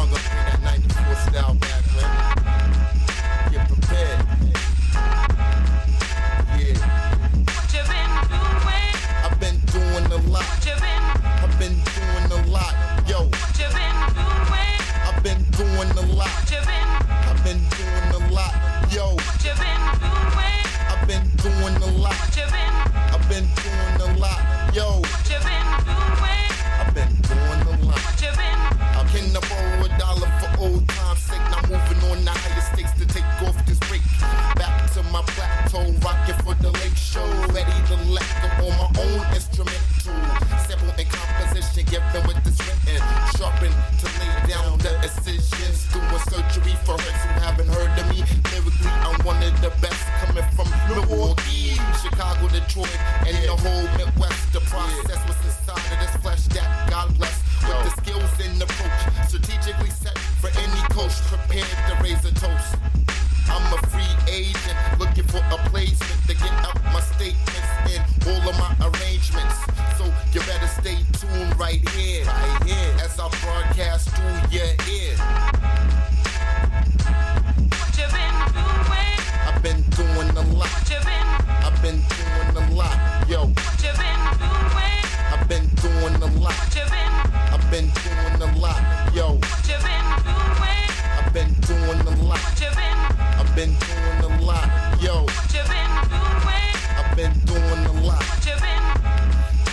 Sean gonna bring that 94 style back, man. Get prepared. Yeah. What you been doing? I've been doing a lot. What you been? I've been doing a lot. Yo. What you been doing? I've been doing a lot. What you been? I've been doing a lot. Yo. What you been doing? I've been doing a lot. What you been? I've been doing a lot. Yo. What you been doing? I've been doing a lot. What you been? I can borrow $1 for old time's sake. Now moving on to higher stakes to take off this break. Back to my plateau, rocking for the lake show. Ready to let go on my own instrumental. Simple in composition, giving with this written. Sharpened to lay down the incisions. Doing surgery for hurts who haven't heard of me. Lyrically, I'm one of the best coming from Milwaukee, Chicago, Detroit, and the whole Midwest. The process was inside of this flesh that God bless. With the skills and approach, strategically set for any coach, prepared to raise a toast. I'm a free agent, looking for a placement to get up my statements in all of my arrangements. So you better stay tuned right here, as I broadcast through your ear. What you been doing? I've been doing a lot. What you been? I've been doing a lot. Yo. What you been doing? I've been doing a lot. What you been? I've been doing a lot. Yo. What you been doing? I've been doing a lot. What you been? I've been doing a lot. Yo. What you been doing? I've been doing a lot. What you been?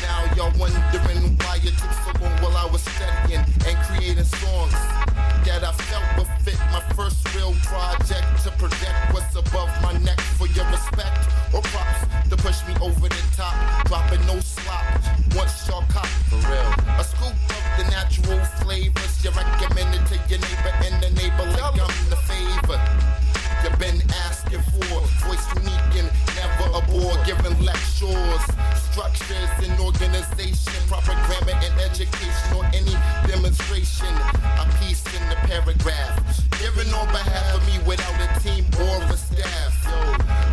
Now y'all wondering why it took so long while I was studying and creating songs that I felt would fit my first real project to project what's above my neck for your respect or props to push me over the top, dropping no slop. Once y'all cop for real, a scoop of the natural flavors you recommended to your neighbor and the neighbor like I'm the favor you've been asking for. Voice unique and never a bore, giving lectures, structures and organization, proper grammar and education or any demonstration. A piece in the paragraph, given on behalf of me without a team or a staff. Yo,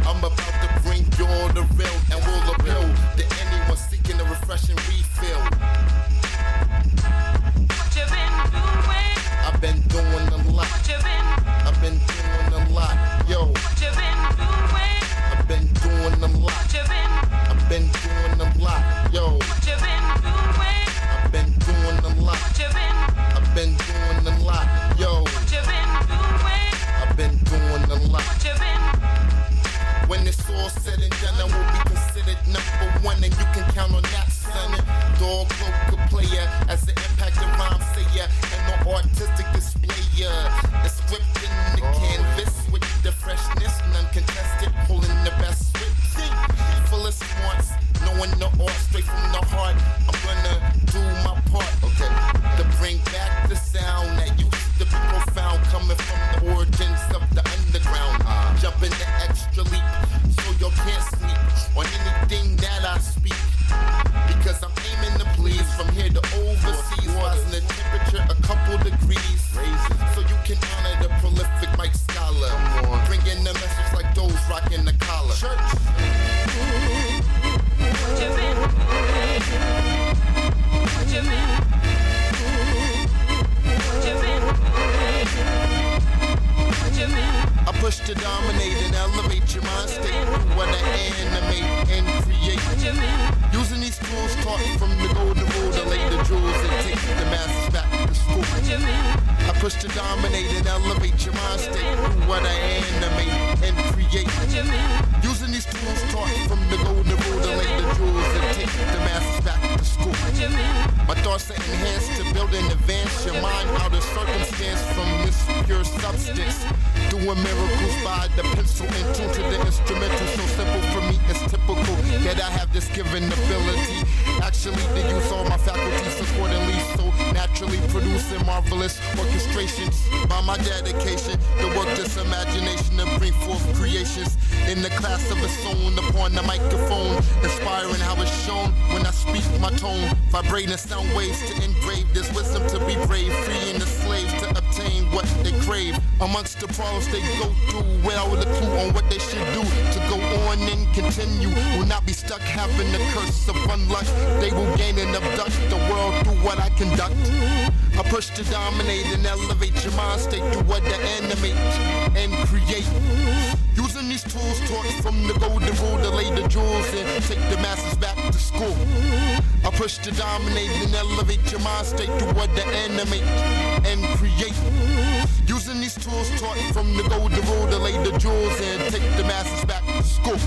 I'm about to bring y'all the real and will appeal to anyone seeking a refreshing refill. What you been doing? I've been doing a lot. What you been? I've been doing a lot. Yo. What you been doing? I've been doing a lot. What you been? I've been doing a lot. Yo. What you been doing? I've been doing a lot. What you been? I've been doing a lot. Yo. What you been doing? I've been doing a lot. What you been? When it's all said and done, I will be considered #1, and you can count on that, son. Dog local player, as an impacted rhyme sayer, and no artistic displayer. The script in the canvas with the freshness, none contested, pulling the best wit. Full of smarts, knowing the art straight from the heart. I'm gonna do my part, okay, to bring back the sound that used to be profound, coming from the origins of the underground. Jumping the extra leap, so you can't sleep on anything that I speak, because I'm aiming to please from here to overseas, rising the temperature a couple degrees, so you can honor the prolific mic scholar, bringing the message like those rocking the collar. Church. What you been? What you been? What you been? What you been? I push to dominate and elevate your mind state through what I animate and create. Using these tools taught from the golden rule to lay the jewels and take the masses back to school. I push to dominate and elevate your mind state through what I animate and create. Using these tools taught from the golden rule to lay the jewels and take the masses back to school. My thoughts are enhanced to build and advance your mind out of circumstance from this pure substance. Doing miracles by the pencil and tune to the instrumental. So simple for me, it's typical that I have this given ability. Actually, to use all my faculties accordingly, so naturally producing marvelous orchestrations by my dedication to work this imagination and bring forth creations in the class of its own upon the microphone, inspiring how it's shown when I speak my tone, vibrating sound waves to engrave this wisdom to be brave, freeing the slaves to obtain what they crave. Amongst the problems they go through, without a clue on what they should do to go on and continue, will not be stuck having the curse of unluck. They will gain and abduct the world through what I conduct. I push to dominate and elevate your mind state through what to animate and create. Using these tools taught from the golden rule to lay the jewels and take the masses back to school. I push to dominate and elevate your mind state through what to animate and create. Using these tools taught from the golden rule to lay the jewels and take the masses back to school.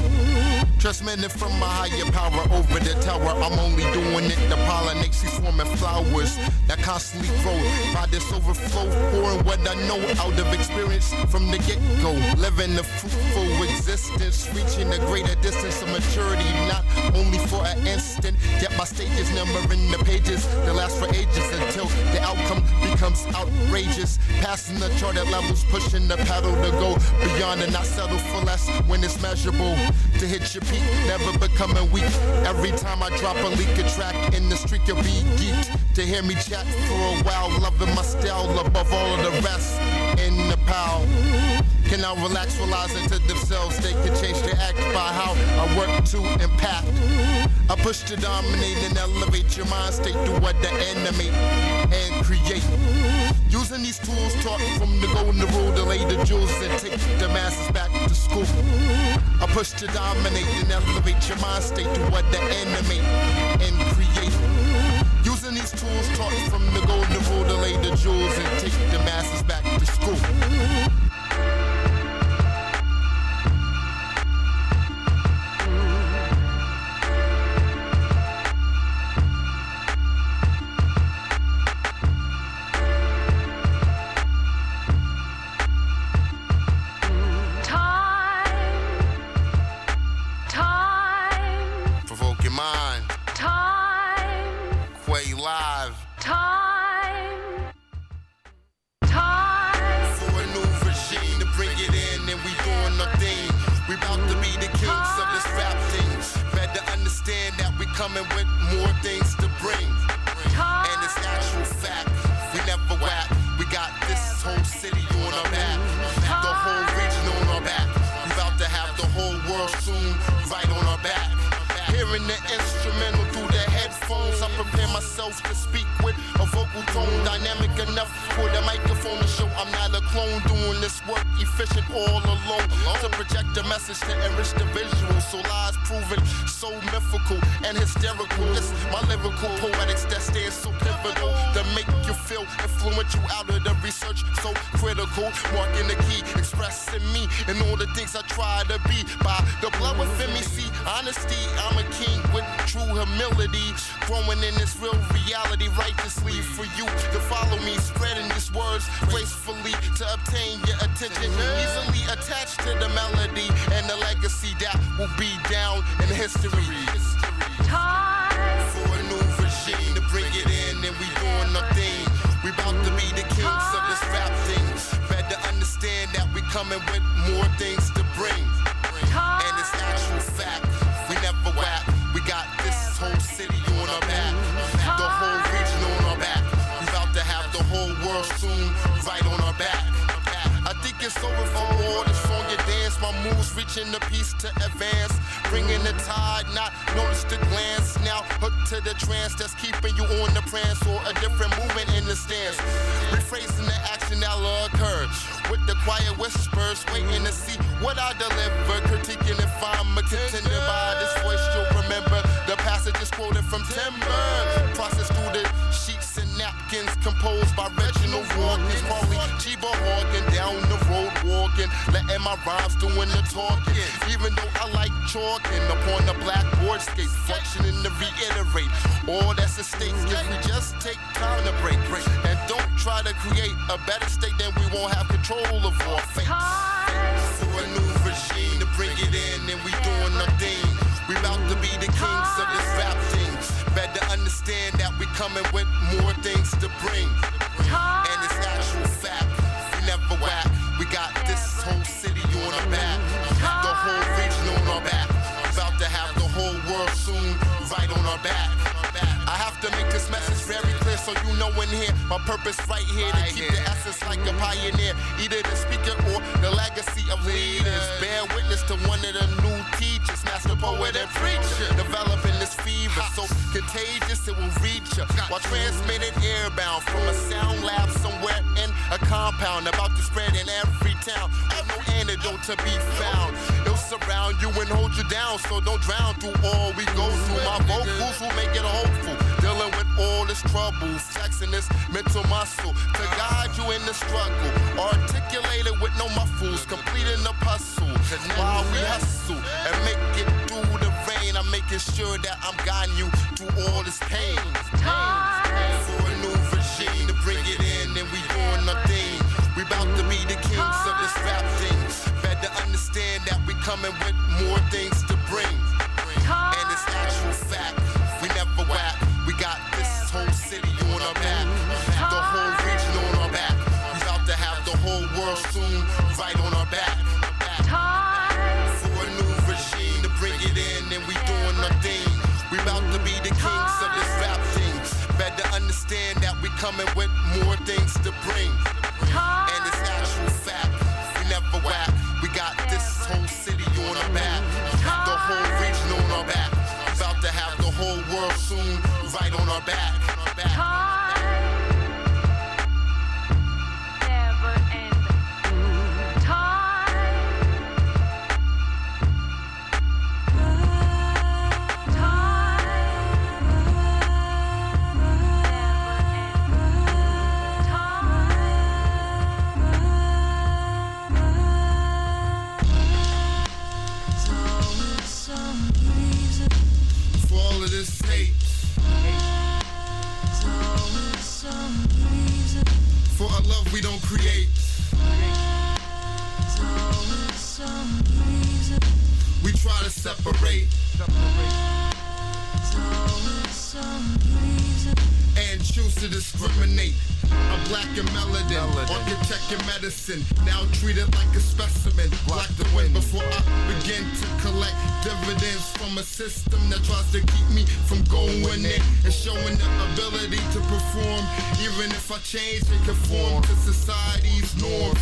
Transmitting from my higher power over the tower. I'm only doing it to pollinate these swarming flowers that constantly grow. By this overflow, pouring what I know out of experience from the get-go. Living a fruitful existence, reaching a greater distance of maturity, not only for an instant. Yet my stages numbering the pages that last for ages until the outcome becomes outrageous. Passing the charted levels, pushing the pedal to go beyond and not settle for less when it's measurable. To hit your peak, never becoming weak. Every time I drop a leak a track in the streak, you'll be geeked. To hear me chat for a while, loving my style above all of the rest. In the pal, can I relax, realize into themselves they can change their act by how I work to impact. I push to dominate and elevate your mind state through what to animate and create. Using these tools taught from the golden rule to lay the jewels and take the masses back to school. I push to dominate and elevate your mind state through what to animate and create. Using these tools taught from the golden rule to lay the jewels and take the masses back to school. Kwailive. Time for a new regime to bring it in, and we doing our thing. We about to be the kings of this rap thing. Better understand that we coming with more things to bring. And it's actual fact, we never whack. We got this whole city on our back, the whole region on our back. We about to have the whole world soon right on our back. Hearing the instrumental through the headphones, I prepare myself to speak with a vocal tone dynamic enough for the microphone to show I'm not a clone. Doing this work efficient all alone to project a message to enrich the visual. So lies proven so mythical and hysterical. It's my lyrical poetics that stands so pivotal to make you feel influential out of the research so critical. Marking the key, expressing me and all the things I try to be by the blood within me. See, honesty, I'm a king with true humility, growing in this real reality righteously for you to follow me, spreading these words gracefully to obtain your attention, easily attached to the melody and the legacy that will be down in history. Time for a new regime to bring it in, and we doing our thing. We about to be the kings of this rap thing. Better understand that we coming with more things to bring. And it's actual fact, we never whack. We got this whole city on our back, the whole region on our back. We about to have the whole world soon right on our back. I think it's over for more, the song you dance. My moves reaching the piece to advance, bringing the tide, not notice the glance. Now hooked to the trance that's keeping you on the prance, or a different movement in the stance. Rephrasing the action that'll occur with the quiet whispers, waiting to see what I deliver. Critiquing if I'm a contender by this voice, you'll remember the passages quoted from Timber. Process through the sheets and napkins, composed by Reginald Walkins, Marley Chiba Hawkin, down the road walking, letting my rhymes doing the talking. Even though I like chalking upon the blackboard skate, functioning to reiterate all that's at stake. If we just take time to break and don't try to create a better state, then we won't have control of our fate. For a new regime to bring it in, and we doing our thing. We about to be the kings of this rap thing. Better understand that we coming with more things to bring. And it's actual fact, we never whack. We got this whole city on our back, the whole region on our back. We about to have the whole world soon right on our back. I have to make this message very clear so you know in here, my purpose right here to keep the essence like a pioneer. either the speaker or the legacy of leaders. Bear witness to one of the new teachers, master poet and preacher, developing this fever so contagious it will reach you, while transmitted airbound from a sound lab somewhere in a compound, about to spread in every town. Have no antidote to be found. It'll surround you and hold you down, so don't drown through all we go through. My vocals will make it hopeful, dealing with all this trouble, flexing this mental muscle to guide you in the struggle, articulated with no muffles, completing the puzzle while we hustle and make it through the rain. I'm making sure that I'm guiding you through all this pain. For a new regime to bring it in, and we doing our thing. We about to be the kings of this rap thing. Better understand that we coming with more things to bring, and it's actual fact. We never whack. We got this whole city on our back, the whole region on our back. We about to have the whole world soon right on our back. For a new regime to bring it in, and we doing our thing. We about to be the kings of this rap thing. Better understand that we coming with more things to bring, and it's actual fact. We never whack. We got this whole city on our back, the whole region on our back. We about to have the whole world soon right on our back. Never end. For all of this hate, for a love we don't create, we try to separate and choose to discriminate. A black and melanin, architect and medicine, now treated like a specimen. Block the wind before I begin to collect dividends from a system that tries to keep me from going in and showing the ability to perform, even if I change and conform to society's norms.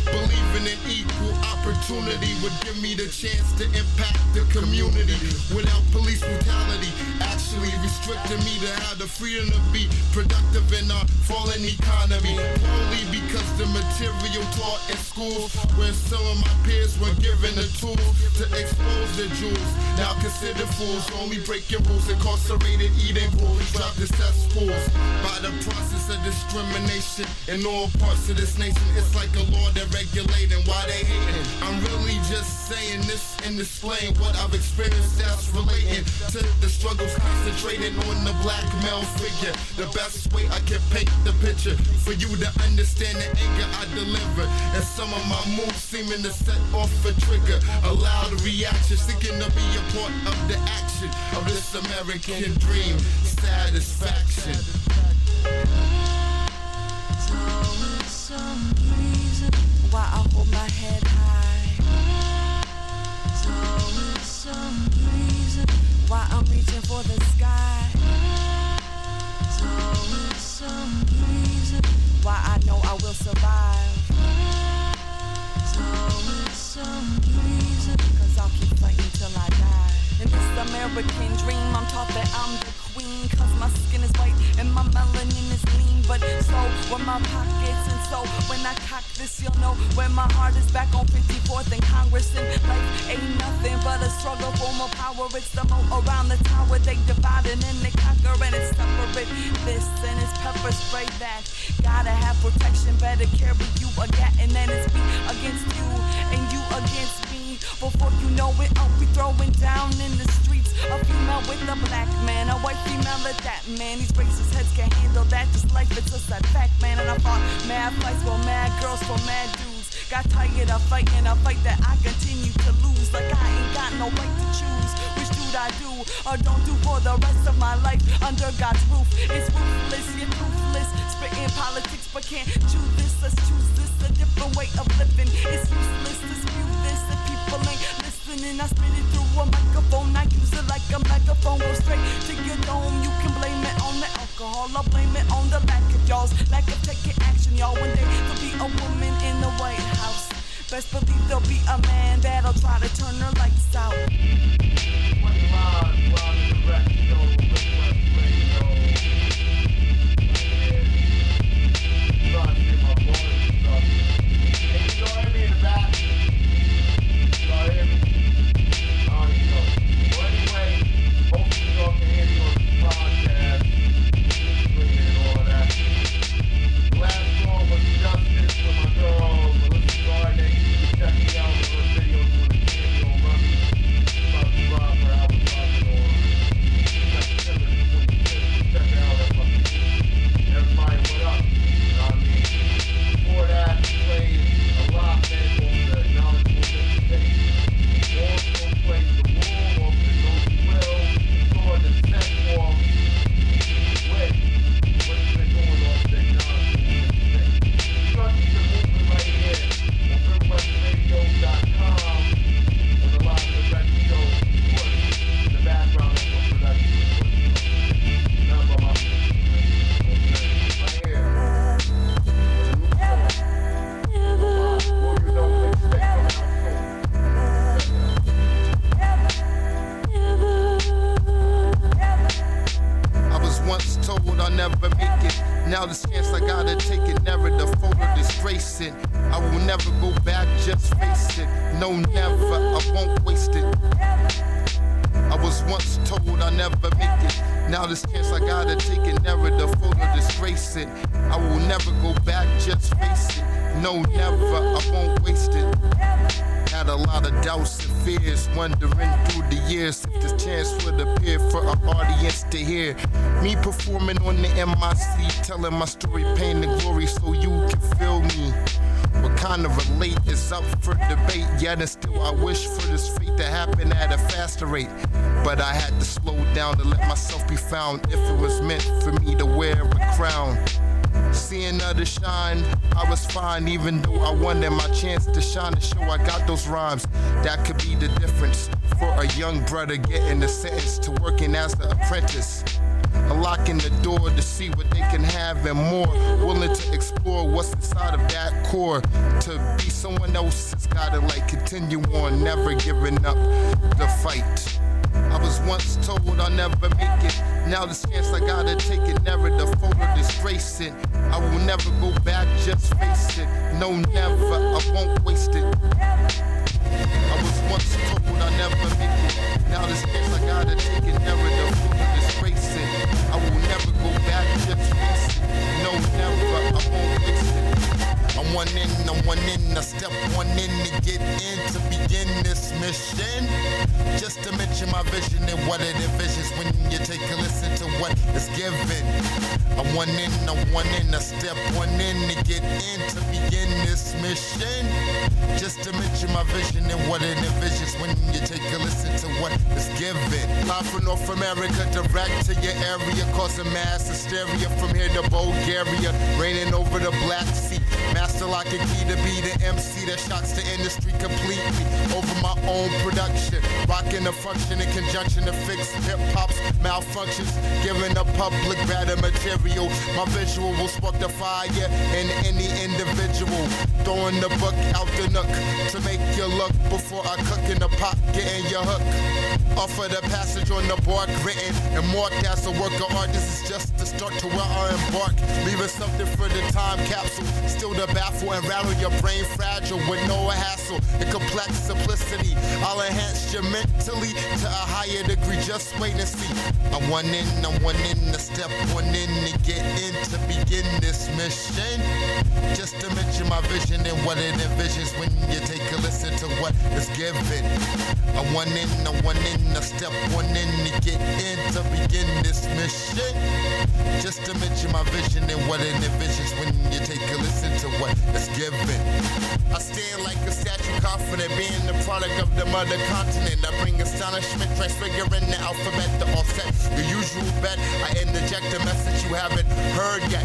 Believing in equal opportunity would give me the chance to impact the community without police brutality, actually restricting me to have the freedom to be productive in our fallen economy. Only because the material taught in schools, where some of my peers were given the tools to expose their jewels, now considered fools, only breaking rules, incarcerated, eating bullies, dropped the cesspools by the process of discrimination in all parts of this nation. It's like a law that regulating why they hating. I'm really just saying this and displaying what I've experienced that's relating to the struggles concentrated on the black male figure. The best way I can paint the picture for you to understand the anger I deliver, and some of my moves seeming to set off a trigger, a loud reaction, seeking to be a part of the action of this American dream. Satisfaction. Why I hold my head high. Some reason why I'm reaching for the sky. Some reason why I know I will survive. Some reason cause I'll keep fighting till I die. In this American dream I'm taught that I'm the queen, cause my skin is white and my melanin is lean. But so were my pockets, and so when I cock this you'll know where my heart is. Back on 54th and Congress, and life ain't nothing but a struggle for more power. It's the moat around the tower, they divide and then they conquer, and it's separate this and it's pepper spray that. Gotta have protection, better carry you a gat, and then it's me against you and you against me. Before you know it, I'll be throwing down in the streets. A female with a black man, a white female at that man. These racist heads can't handle that, just life it's a sad fact, man. And I fought mad fights for mad girls, for mad dudes. Got tired of fighting a fight that I continue to lose. Like I ain't got no right to choose which dude I do or don't do for the rest of my life under God's roof. It's ruthless, you're ruthless, spitting politics, but can't choose this. Let's choose this, a different way of living. It's useless to spew this if people ain't listening. I spit it through a microphone, I use it like a megaphone. Go straight to your dome, you can blame it on the alcohol, I'll blame it on the lack of y'all's lack of taking action. Y'all one day to be a woman in the Best believe there'll be a man that'll try to turn the lights out. Now the chance I gotta take it, never the photo disgracing. I will never go back, just face it. No, never, I won't waste it. I was once told I'll never make it. Now this chance I gotta take it, never the photo disgracing. I will never go back, just face it. No, never, I won't waste it. Had a lot of doubts and fears, wondering through the years if this chance would appear for an audience to hear. Me performing on the MIC, telling my story, pain and glory so you can feel me. What kind of relate is up for debate, yet and still I wish for this fate to happen at a faster rate. But I had to slow down to let myself be found if it was meant for me to wear a crown. Seeing others shine, I was fine, even though I wanted my chance to shine to show I got those rhymes. That could be the difference for a young brother getting a sentence to working as an apprentice. Unlocking the door to see what they can have and more. Willing to explore what's inside of that core. To be someone else, it's gotta continue on, never giving up the fight. I was once told I'll never make it. Now this chance I gotta take it, never the photo disgracing. I will never go back, just face it. No, never, I won't waste it. I was once told I'll never make it. Now this chance I gotta take it, never the photo disgracing. I will never go back, just face it. No, never, I won't waste it. I'm one in, I step one in to get in to begin this mission. Just to mention my vision and what it envisions when you take a listen to what is given. I'm one in, I step one in to get in to begin this mission. Just to mention my vision and what it envisions when you take a listen to what is given. Live from North America, direct to your area, causing mass hysteria from here to Bulgaria, reigning over the Black Sea. Master lock and key to be the MC that shocks the industry completely. Over my own production, rocking a function in conjunction to fix hip-hop's malfunctions, giving the public better material. My visual will spark the fire in any individual. Throwing the book out the nook to make you look before I cook in the pot, getting your hook. Offer the passage on the board, written and marked as a work of art. This is just the start to where I embark, leaving something for the time capsule. Still to baffle and rattle your brain fragile with no hassle and complex simplicity. I'll enhance you mentally to a higher degree. Just wait and see. I'm one in, I step one in to get in to begin this mission. Just to mention my vision and what it envisions when you take a listen to what is given. I'm one in, I step one in to get in to begin this mission. Just to mention my vision and what it envisions when you take a listen to what is given. I stand like a statue, confident, being the product of the mother continent. I bring astonishment, transfiguring the alphabet to offset the usual bet. I interject a message you haven't heard yet.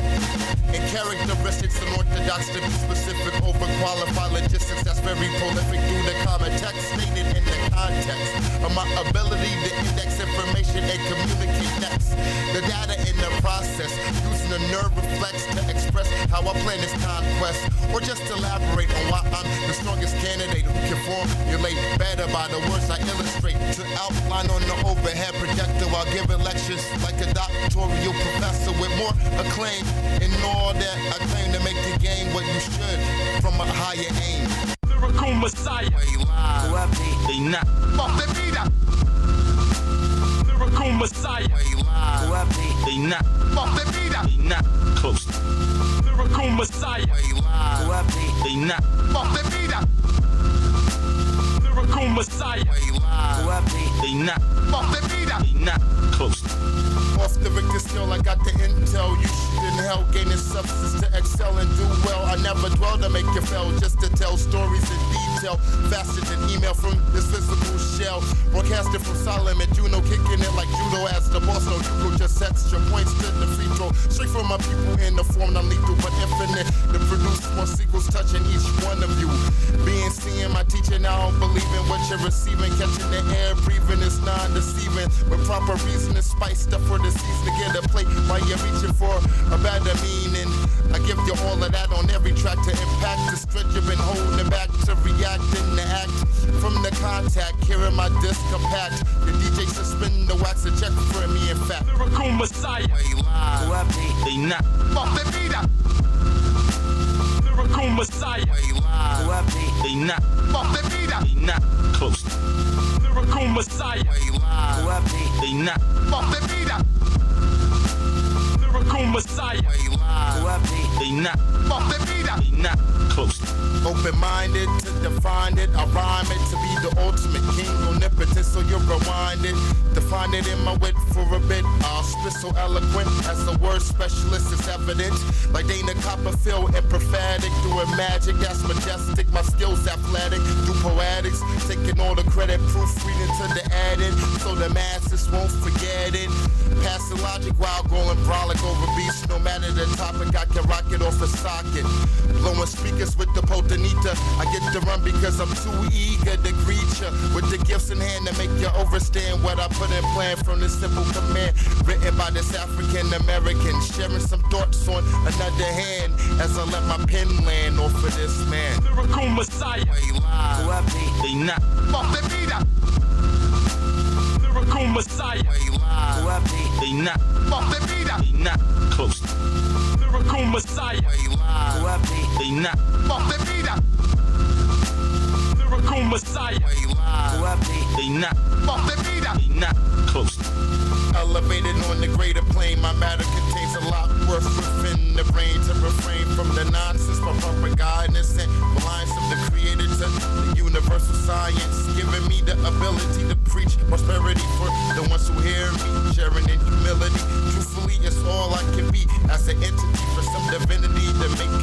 And characteristics unorthodox to be specific over overqualified logistics that's very prolific through the common text stated in the context of my ability to index information and communicate next. The data in the process, using the nerve reflex to express how I plan this conquest, or just elaborate on why I'm the strongest candidate who can formulate better by the words I illustrate. To outline on the overhead projector while giving lectures like a doctoral professor with more acclaim in all that I claim to make the game what you should from a higher aim. Lyrical Messiah. They not. Fuck the vida. Lyrical Messiah. They not. Fuck the vida. They not close. Lyrical Messiah. They not. Fuck the vida. Lyrical Messiah. They not. Fuck the vida. They not close. Off the Victor skill, I got the intel. You should in hell gaining substance to excel and do well. I never dwell to make you fail, just to tell stories in detail. Faster than email from this physical shell. Broadcasted from Solomon, Juno kicking it like judo as the boss. No, you go just extra points to the free throw. Straight from my people in the form non-lethal but infinite. To produce more sequels touching each one of you. Being seen, my teacher now don't believe in what you're receiving. Catching the air, breathing is non-deceiving. With proper reason and spice stuff for the seeds to get a plate while you're reaching for a better meaning. I give you all of that on every track to impact the stretch you've been holding back to react and to act from the contact. Hearing my disc compact, the DJ suspending the wax a check for me. In fact, Lyrical Messiah. They not. Fuck the vida. Lyrical Messiah. They not. Fuck the vida. They not close. Lyrical Messiah. They not. Fuck the vida. Lyrical Messiah. They not. Fuck the vida. They not close. Open-minded to define it, I rhyme it to be the ultimate king omnipotent, so you rewind it. Define it in my wit for a bit. I'll spit so eloquent as a word specialist is evident. Like Dana Copperfield and prophetic, doing magic that's majestic. My skills athletic, do poetics, taking all the credit, proofreading to the edit, so the masses won't forget it. Passing logic while going brolic over beats. No matter the topic, I can rock it off a socket. Blowing speakers with the Potanita. I get to run because I'm too eager to greet ya. With the gifts in hand to make you understand what I put in plan from this simple command. Written by this African American. Sharing some thoughts on another hand as I let my pen land off of this man. Lyrical Messiah. They not. Fuck the vida. Lyrical Messiah. They not. Fuck the vida. They not close. Lyrical Messiah. They not. Fuck the vida. Lyrical Messiah. They not. Fuck the vida. They not close. Elevated on the greater plane, my matter contains a lot worth within the brain to refrain from the nonsense, my proper guidance and reliance of the creator to the universal science, giving me the ability to preach prosperity for the ones who hear me, sharing in humility. Truthfully, it's all I can be as an entity for some divinity to make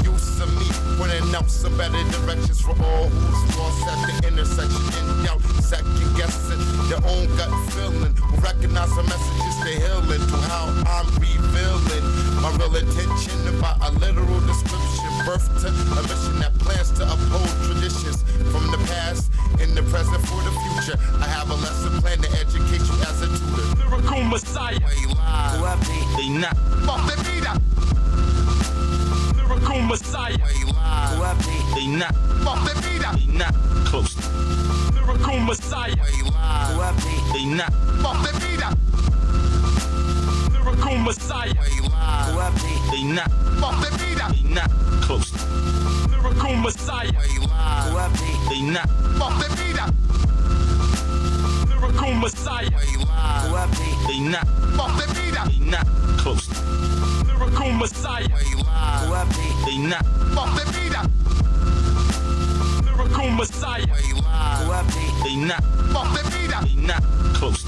use of me, pointing out some better directions for all who's lost at the intersection. In doubt, second guessing their own gut feeling, who recognize the messages to healing to how I'm revealing my real intention by a literal description, birth to a mission that plans to uphold traditions from the past in the present for the future. I have a lesson plan to educate you as a tutor. Lyrical Messiah. They not. Fuck the vida. Lyrical Messiah. They not. Fuck the vida. They not close. Lyrical Messiah. They not. Fuck the vida. Lyrical Messiah. They not. Fuck the vida. They not close. Lyrical Messiah. They not. Fuck the vida. Lyrical Messiah. They not. Fuck the vida. They not close. Lyrical Messiah. They not. Fuck the vida. Lyrical Messiah. They not. Fuck the vida. They not close.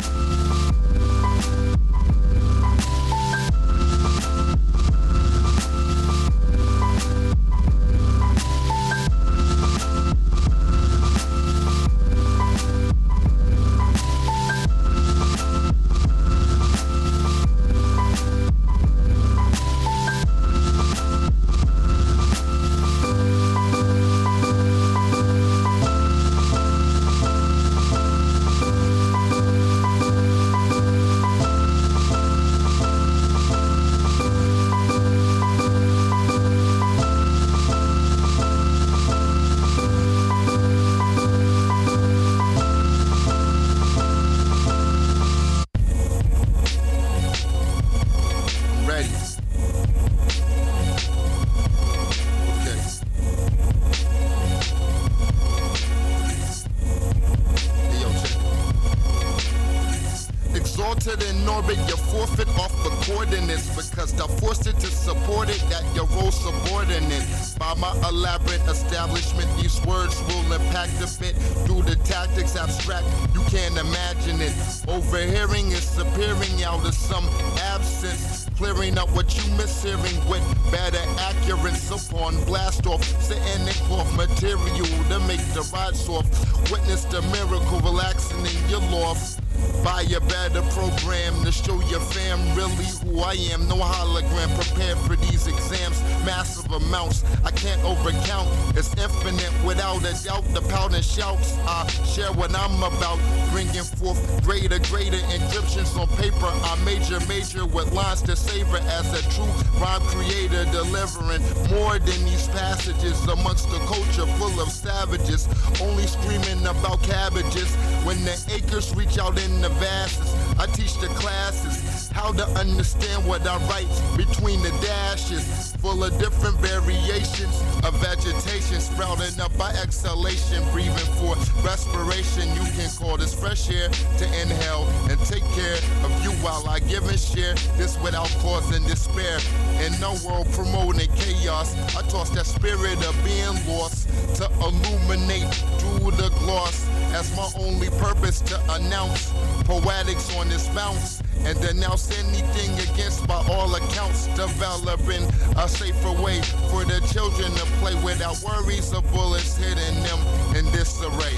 ignore it, you forfeit off the coordinates, because they're forced to support it, that your role subordinate. By my elaborate establishment, these words will impact a bit. Through the tactics abstract, you can't imagine it. Overhearing is appearing out of some absence, clearing up what you mishearing with better accuracy upon blast off, sitting in cloth material to make the ride soft. Witness the miracle relaxing in your loft. Buy a better program to show your fam really who I am. No hologram, prepared for these exams. Massive amounts I can't overcount. It's infinite without a doubt. The pout and shouts I share what I'm about, bringing forth greater encryptions on paper. I major with lines to savor as a true rhyme creator, delivering more than these passages amongst the culture full of savages, only screaming about cabbages. When the acres reach out in the vastness, I teach the classes how to understand what I write between the dashes, full of different variations of vegetation sprouting up by exhalation, breathing for respiration. You can call this fresh air to inhale and take care of you while I give and share this without causing despair. In no world promoting chaos, I toss that spirit of being lost to illuminate through the gloss as my only purpose to announce poetics on this bounce and denounce anything against by all accounts, developing a safer way for the children to play without worries of bullets hitting them in disarray.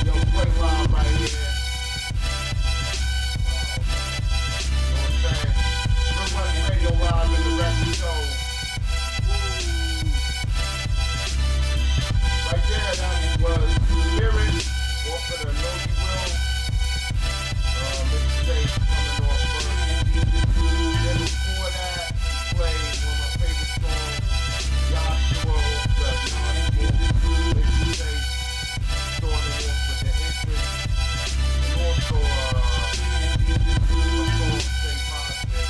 Yo, kwailive right here. Radio live in the rest show. Right there, that was Spirit, off of the Know You Will. Mixtape coming off first. Then before that, we played one of my favorite songs, Joshua, off the mixtape, starting off with the interest. And also, a song, Stay Positive.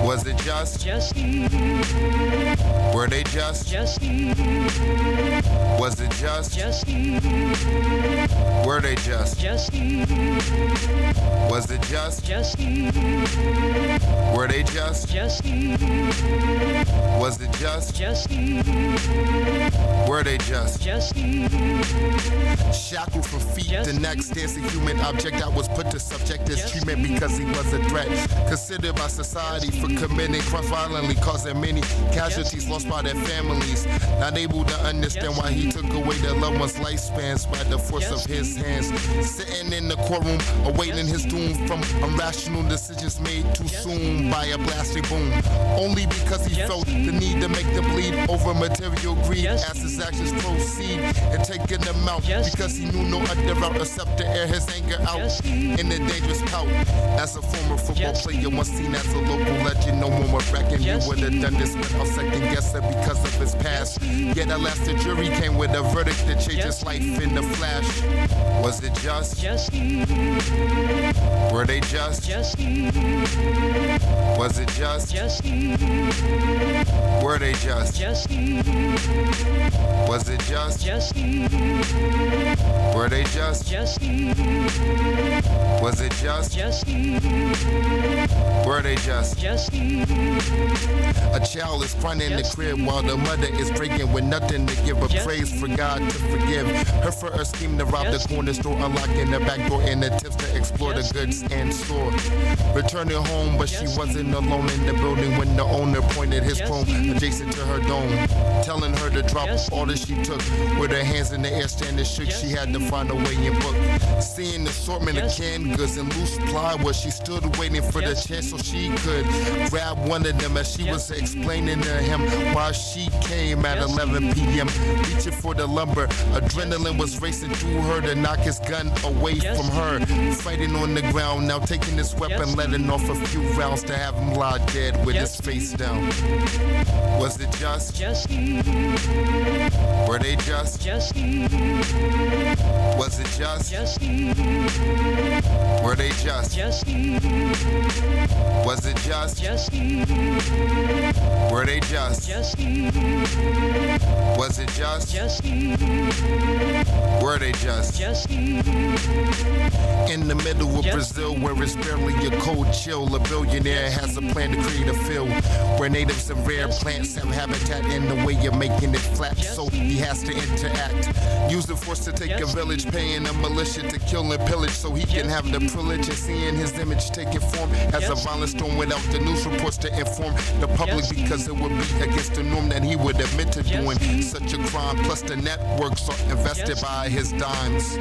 Was it just? Were they just? Was it just? Were they just? Was it just? Were they just? Was it just? Were they just? Shackled from feet to neck, dancing human object that was put to subjective treatment because he was a threat. Considered by society for committing crime violently, causing many casualties, lost by by their families, not able to understand why he took away their loved ones' lifespans by the force of his hands. Sitting in the courtroom, awaiting his doom from irrational decisions made too soon by a blasting boom. Only because he felt the need to make them bleed over material greed as his actions proceed and taking them out because he knew no other route except to air his anger out in a dangerous pout. As a former football player, once seen as a local legend, no one would reckon he would have done this without second guessing because of his past. Yet at last the jury came with a verdict that changed his life in the flash. Was it just? Were they just? Was it just? Were they just? Was it just? Were they just? Was it just? Were they just? A child is crying in the crib while the mother is breaking with nothing to give but praise for God to forgive her for her scheme to rob the corner store, unlocking the back door in attempts to explore the goods and store. Returning home, but she wasn't alone in the building when the owner pointed his chrome adjacent to her dome, telling her to drop all that she took. With her hands in the air standing shook, she had to find a way in book. Seeing the assortment of canned goods and loose plywood, she stood waiting for the chance so she could grab one of them as she was explaining to him why she came at 11 p.m. reaching for the lumber. Adrenaline was racing through her to knock his gun away from her. Fighting on the ground, now taking his weapon, letting off a few rounds to have him lie dead with his face down. Was it just? Were they just? Was it just? Were they just? Was it just? Were they just? Was it just? Were they just? In the middle of Brazil, where it's barely a cold chill, a billionaire has a plan to create a field where natives and rare plants have habitat in the way of making it flat, so he has to interact. Use the force to take a village, paying a militia to kill and pillage so he can have the privilege of seeing his image taking form as a violent storm without the news reports to inform the public, because it would be against the norm that he would admit to doing such a crime. Plus the networks are invested by his dimes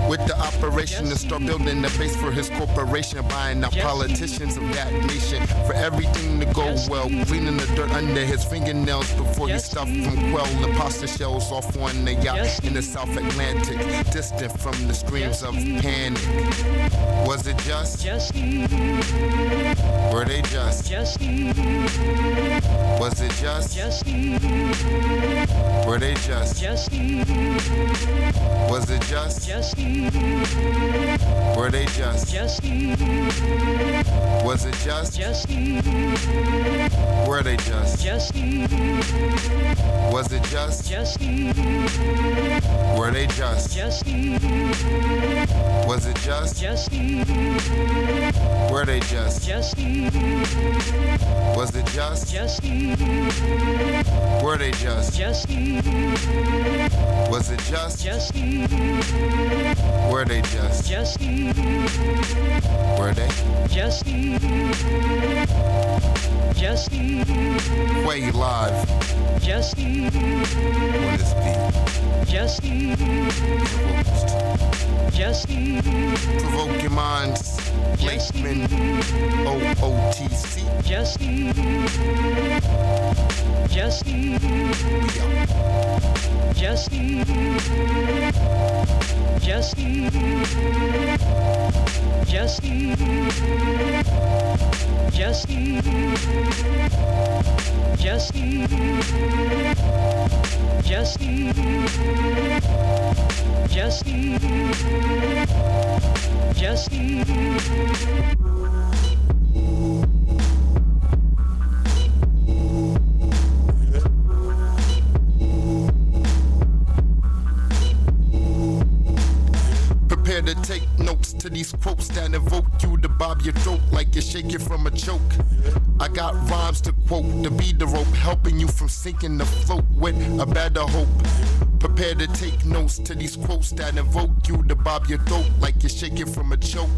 with the operation to start building the base for his corporation, buying out politicians of that nation for everything to go well, cleaning the dirt under his fingernails before he stuffed from quell the pasta shells off on the yacht in the South Atlantic, distant from the screams of panic. Was it just? Were they just? Was it just? Were they just? Was it just? Were they just? Was it just? Were they just? Was it just? Were they just? Was it just? Were they just? Was it just? Were they just? Was it just? Were they just? Were they? Kwailive. On this beat. Provoking minds. Lakeman. OOTC. Prepare to take notes to these quotes that evoke you to bob your throat like you're shaking from a choke. I got rhymes to quote to be the rope, helping you from sinking the float with a better hope. Prepare to take notes to these quotes that invoke you to bob your throat like you're shaking from a choke.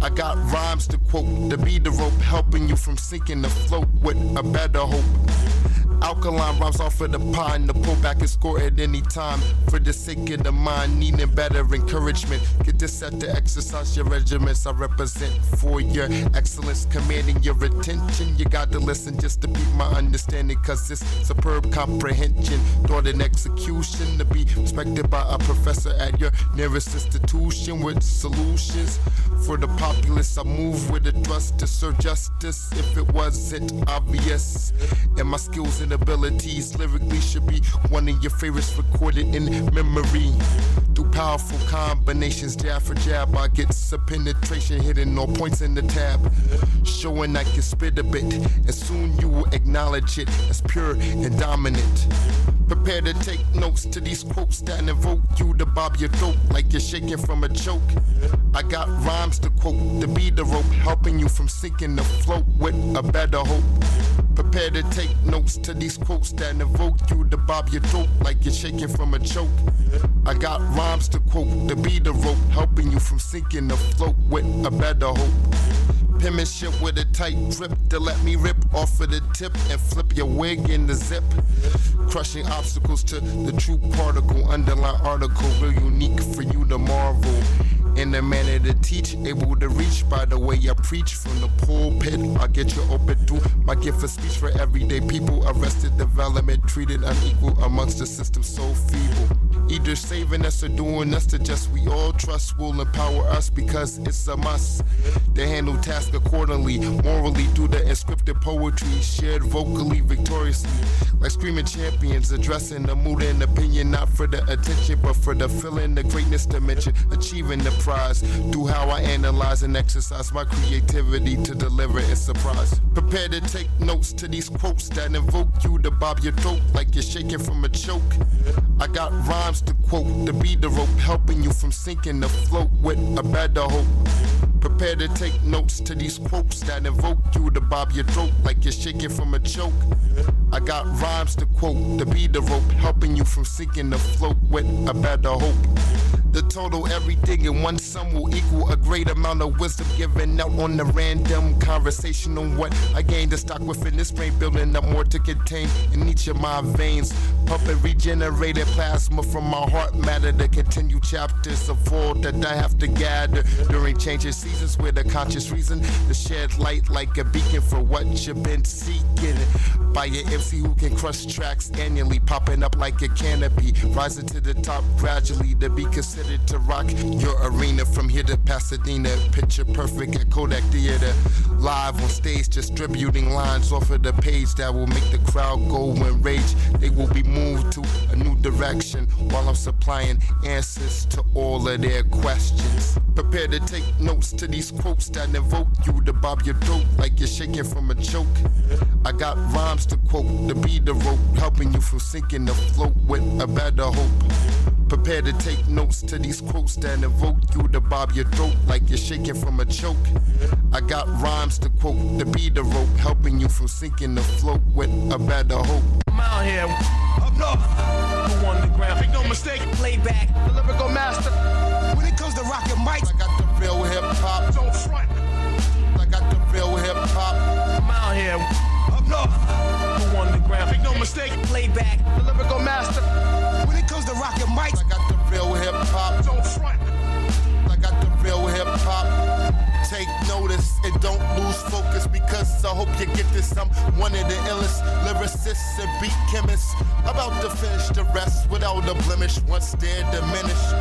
I got rhymes to quote to be the rope, helping you from sinking the float with a better hope. Alkaline rhymes off of the pine. The pullback is score at any time. For the sake of the mind, needing better encouragement. Get this set to exercise your regiments. I represent for your excellence, commanding your attention. You got to listen just to beat my understanding, cause it's superb comprehension. Thought and execution to be respected by a professor at your nearest institution with solutions for the populace. I move with a thrust to serve justice if it wasn't obvious. And my skills and abilities lyrically should be one of your favorites recorded in memory. Through powerful combinations, jab for jab, I get some penetration hitting all points in the tab. Showing I can spit a bit, and soon you will acknowledge it as pure and dominant. Prepare to take notes to these quotes that invoke you to bob your throat like you're shaking from a choke. I got rhymes to quote, to be the rope, helping you from sinking afloat with a better hope. Prepare to take notes to these quotes that invoke you to bob your throat like you're shaking from a choke. I got rhymes to quote, to be the rope, helping you from sinking afloat with a better hope. Penmanship with a tight grip to let me rip off of the tip and flip your wig in the zip. Crushing obstacles to the true particle, underline article, real unique for you to marvel. In the manner to teach, able to reach by the way I preach from the pulpit. I get you open through my gift of speech for everyday people. Arrested development, treated unequal amongst the system so feeble. Either saving us or doing us to just we all trust will empower us because it's a must. They handle tasks accordingly, morally through the inscripted poetry, shared vocally, victoriously. Like screaming champions, addressing the mood and opinion, not for the attention, but for the feeling, the greatness dimension, achieving the prize. Through how I analyze and exercise my creativity to deliver and surprise. Prepare to take notes to these quotes that invoke you to bob your throat like you're shaking from a choke. I got rhymes to quote, to be the rope, helping you from sinking afloat with a better hope. Prepare to take notes to these quotes that invoke you to bob your throat like you're shaking from a choke. I got rhymes to quote, to be the rope, helping you from sinking afloat with a better hope. The total everything in one sum will equal a great amount of wisdom given out on the random conversation on what I gained to stock within this brain, building up more to contain in each of my veins. Pumping regenerated plasma from my heart matter to continue chapters of all that I have to gather during changing seasons with a conscious reason to shed light like a beacon for what you've been seeking. By an MC who can crush tracks annually, popping up like a canopy, rising to the top gradually to be considered to rock your arena from here to Pasadena. Picture perfect at Kodak Theater, live on stage, distributing lines off of the page that will make the crowd go and rage. They will be moved to a new direction while I'm supplying answers to all of their questions. Prepare to take notes to these quotes that invoke you to bob your throat like you're shaking from a choke. I got rhymes to quote, to be the rope, helping you from sinking afloat with a better hope. Prepare to take notes to these quotes that invoke you to bob your throat like you're shaking from a choke. I got rhymes to quote, to be the rope, helping you from sinking afloat with a better hope. I'm out here, up north, who on the ground, make no mistake, playback, the lyrical master. When it comes to rockin' mics, I got the real hip hop. don't front. I got the real hip hop. I'm out here, up north, who on the ground, make no mistake, playback, the lyrical master. When it comes to rockin' mics, I got the real hip hop. don't front. I got the real hip hop. Take notice and don't lose focus, because I hope you get this. I'm one of the illest lyricists and beat chemists, about to finish the rest without a blemish once they're diminished.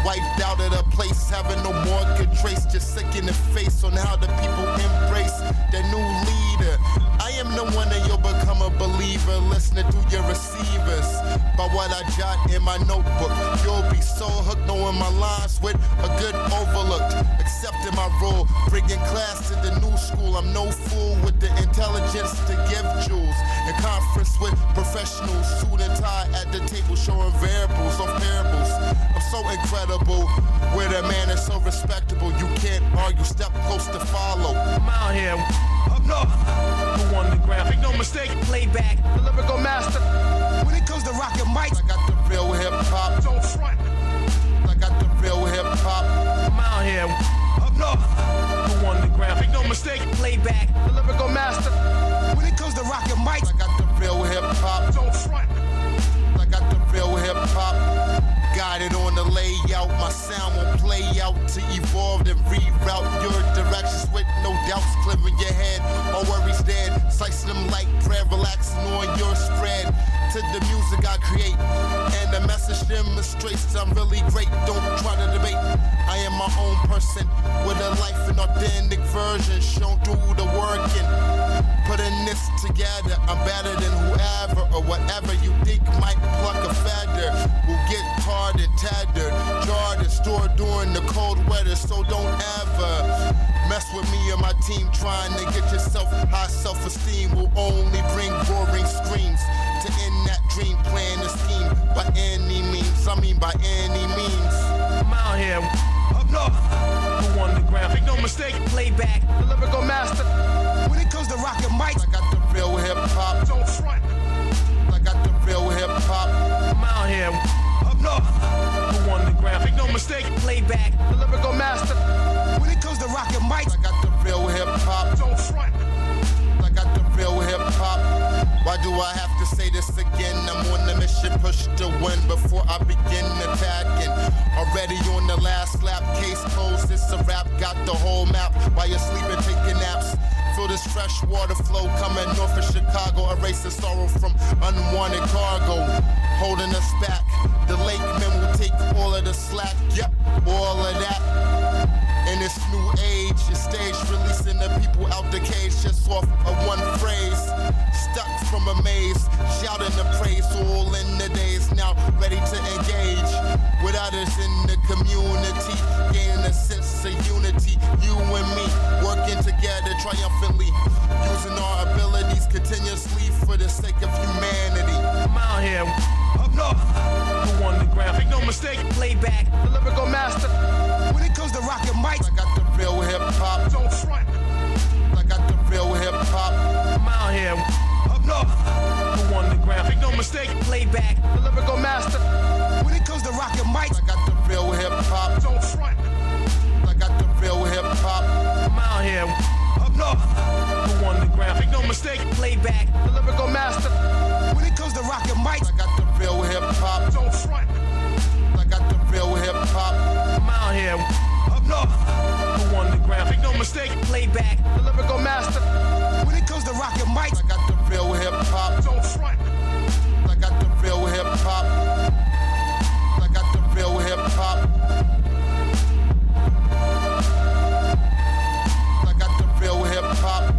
Wiped out of the place, having no more good trace, just sick in the face on how the people embrace their new leader. I am the one that you'll become a believer, listening through your receivers. By what I jot in my notebook, you'll be so hooked knowing my lines with a good overlooked. Accepting my role, bringing class to the new school. I'm no fool with the intelligence to give jewels. In conference with professionals, suit and tie at the table, showing variables of parables. I'm so incredible, where the man is so respectable. You can't argue, step close to follow. I'm out here, up north, who on the ground, make no mistake, playback, the lyrical master. When it comes to rockin' mics, I got the real hip hop. don't front. I got the real hip hop. I'm out here, up north, who on the ground, make no mistake, playback, the lyrical master. When it comes to rockin' mics, I got the real hip music I create, and the message demonstrates I'm really great. Don't try to debate. I am my own person with a life and authentic version shown through the working. Putting this together, I'm better than whoever or whatever you think might pluck a feather. Will get tarred and tattered, jarred and stored during the cold weather. So don't ever mess with me or my team. Trying to get yourself high self-esteem will only bring roaring screams to end that dream. Plan a scheme by any means. I mean by any means. I'm out here, up north, who underground. Make no mistake, playback, the lyrical master. When it comes to rockin' mics, I got the real hip hop. Don't front. I got the real hip hop. I'm out here, up north, who underground. Make no mistake, playback, the lyrical master. When it comes to rockin' mics, I got the real hip hop. Don't front. I got the real hip hop. Why do I have to say this again? I'm on the mission, push to win before I begin attacking. Already on the last lap, case closed, it's a wrap. Got the whole map while you're sleeping, taking naps. Feel this fresh water flow coming north of Chicago, erasing sorrow from unwanted cargo, holding us back. The lake men will take all of the slack, yep, all of that. In this new age, your stage releasing the people out the cage just off of one phrase. Stuck from a maze, shouting the praise all in the days. Now ready to engage with others in the community, gaining a sense of unity. You and me working together triumphantly, using our abilities continuously for the sake of humanity. I'm out here, up north, who underground. Make no mistake, playback, the lyrical master. When it comes to rockin' mics, I got the real hip hop. Don't front. I got the real hip hop. I'm out here, up north, who underground. Make no mistake, playback, the lyrical master. When it comes to rockin' mics, I got the real hip hop. Don't front. I got the real hip hop. I'm out here, up north, who underground. Make no mistake, playback, the lyrical master. When it comes to rockin' mics, I got the real hip hop. Don't front. I got the real hip hop. I'm out here, up north, who underground. Make no mistake, playback, the lyrical master. When it comes to rockin' mics, I got the real hip hop. Don't front. I got the real hip hop. I got the real hip hop. I got the real hip hop.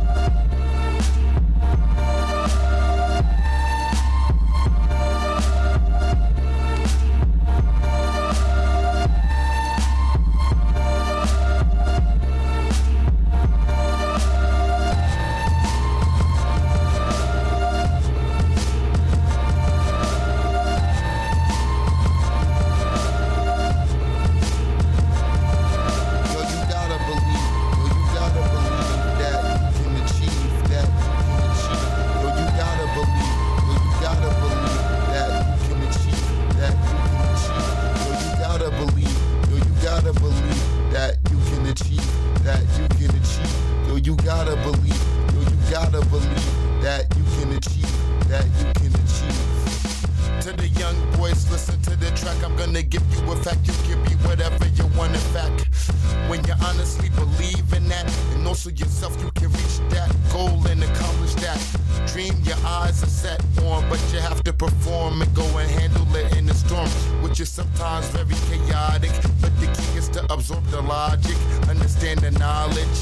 Sometimes very chaotic, but the key is to absorb the logic, understand the knowledge,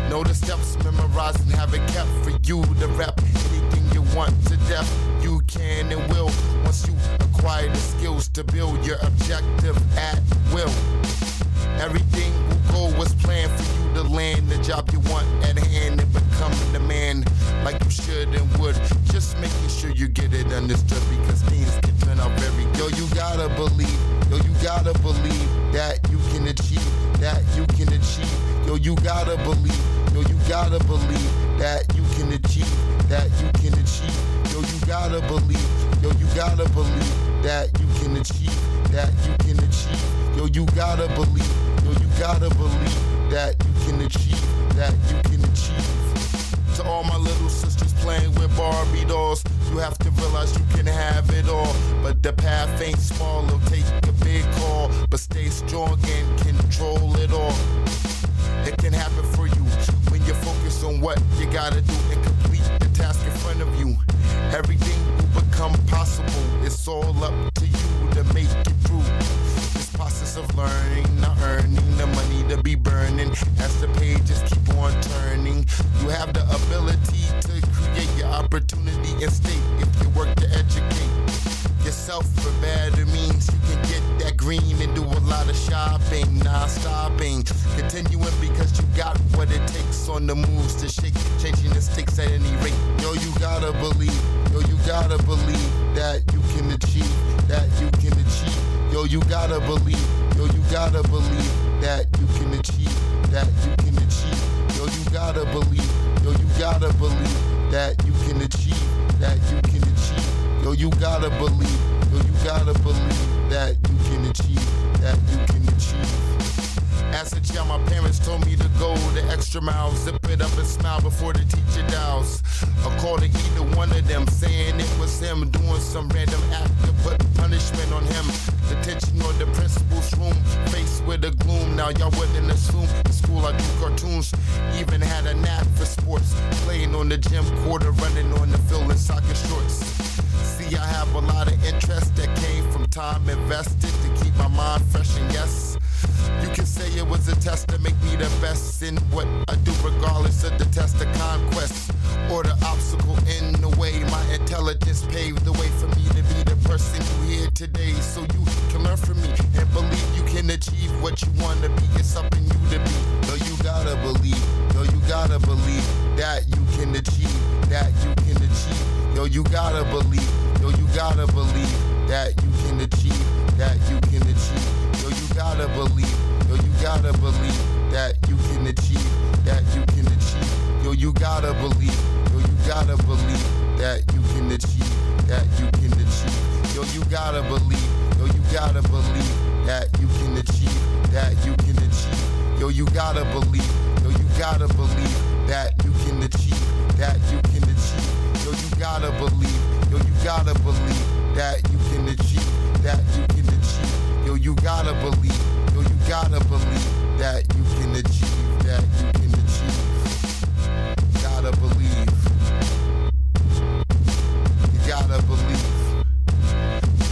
know the steps, memorize and have it kept for you to rap anything you want to death. You can and will once you acquire the skills to build your objective at will. Everything will go as planned for you to land the job you want at hand and become the man like you should and would. Just making sure you get it understood because things can turn out very good. You gotta believe, yo, you gotta believe that you can achieve, that you can achieve. Yo, you gotta believe, yo, you gotta believe that you can achieve, that you can achieve. Yo, you gotta believe, yo, you gotta believe that you can achieve, that you can achieve. Yo, you gotta believe, yo, you gotta believe that you can achieve, that you can achieve. To all my little sisters playing with Barbie dolls, you have to realize you can have it all. But the path ain't small, it'll take a big call. But stay strong and control it all. It can happen for you when you focus on what you gotta do and complete the task in front of you. Everything will become possible it's all up to you to make it through this process of learning, not earning the money to be burning as the pages keep on turning. You have the ability to create your opportunity and state if you work to educate yourself for better means. You can get that green and do a lot of shopping, non-stopping, continuing because you got what it takes on the moves to shake, changing the stakes at any rate. Yo, you gotta believe, yo, you gotta believe that you can achieve, that you can achieve. Yo, you gotta believe, yo, you gotta believe that you can achieve, that you can achieve. Yo, you gotta believe, yo, you gotta believe that you can achieve, that you can achieve. Yo, you gotta believe, yo, you gotta believe that you can achieve, that you can achieve. As a child, my parents told me to go the extra mile, zip it up and smile before the teacher dials. A call to either one of them, saying it was him doing some random act to put punishment on him. Detention on the principal's room, faced with the gloom. Now y'all wouldn't assume in school I do cartoons, even had a knack for sports, playing on the gym court or running on the field in soccer shorts. See, I have a lot of interest that came from time invested to keep my mind fresh, and yes, you can say it was a test to make me the best in what I do, regardless of the test of conquest or the obstacle in the way. My intelligence paved the way for me to be the person you hear today, so you can learn from me and believe you can achieve what you want to be. It's up in you to be. Yo, you gotta believe, yo, you gotta believe that you can achieve, that you can achieve. Yo, you gotta believe, yo, you gotta believe that you can achieve, that you can achieve. Yo, you gotta believe, yo, you gotta believe that you can achieve, that you can achieve. Yo, you gotta believe, yo, you gotta believe that you can achieve, that you can achieve. Yo, you gotta believe, yo, you gotta believe that you can achieve, that you can achieve. Yo, you gotta believe, yo, you gotta believe that you can achieve, that you can achieve. Yo, you gotta believe, yo, you gotta believe that you can achieve, that you can achieve. Yo, you gotta believe, yo, you gotta believe that you can achieve, that you can achieve. Gotta believe. You gotta believe.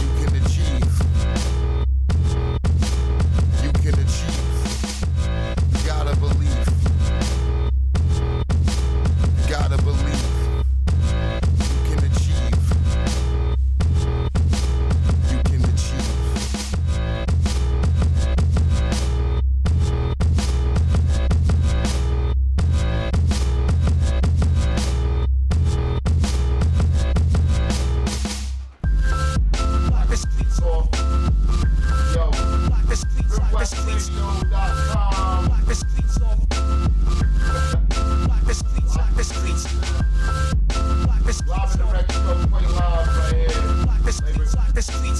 You can achieve. You can achieve. You gotta believe. You gotta believe. You can achieve. You can achieve. The streets.